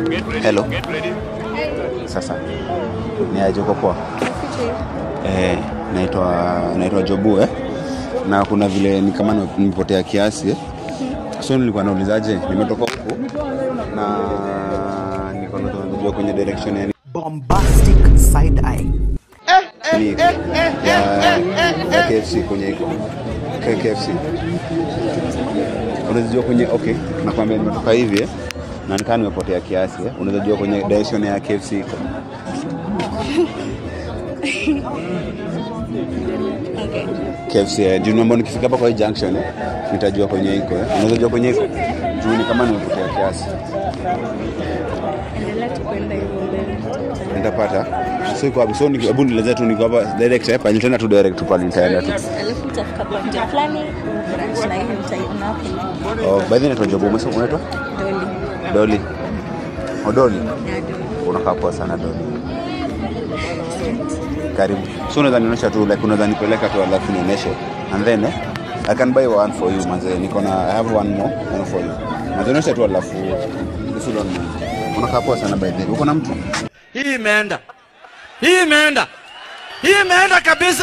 Hello. Sasa. Ni aje uko poa? Naitwa Jobu na kuna vile ni kama nimepotea kiasi So nilikuwa naulizaje, nimetoka huko na niko najua kwenye direction ya bombastic side eye. Ya KFC kwenye iko. KFC. Unajua kwenye nakwambia nimetoka hivi na nikaa nimepotea kiasi unajua kwenye direction ya KFC iko. KFC juu mbona nikifika hapa kwa hii junction nitajua kwenye iko unajua kwenye iko juu ni kama nimepotea kiasi. Nitapata so iko hapo so hebu nieleze tu niko hapa direct hapa nitaenda tu direct tu pale nitaenda tu alafu utafika kwa njia fulani branch na hiyo nitaona hapo. By the way Jobu umesema unaitwa Dolly. Dolly. Unakaa poa sana Dolly. Karibu. So unaweza nionyesha tu like unaweza nipeleka tu alafu nionyeshe and then I can buy one for you manze niko na I have one more one for you. Nionyesha tu alafu usidon. Unakaa poa sana by the way. Uko na mtu? Hii imeenda kabisa.